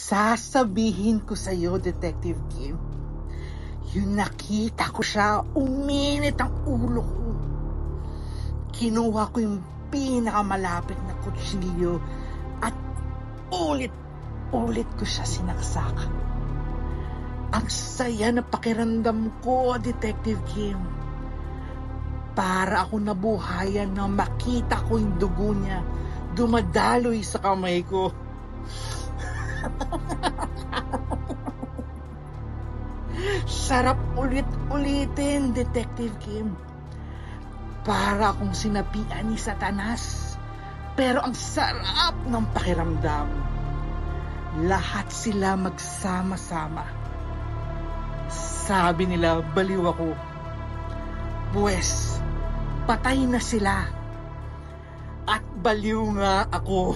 Sasabihin ko sa'yo, Detective Kim, yung nakita ko siya, uminit ang ulo ko. Kinuha ko yung pinakamalapit na kutsilyo at ulit ko siya sinaksakan. Ang saya na pakiramdam ko, Detective Kim. Para ako nabuhayan na makita ko yung dugo niya dumadaloy sa kamay ko. Sarap ulit-ulitin, Detective Kim. Para akong sinapian ni Satanas. Pero ang sarap ng pakiramdam. Lahat sila magsama-sama. Sabi nila, baliw ako. Buwes, patay na sila. At baliw nga ako.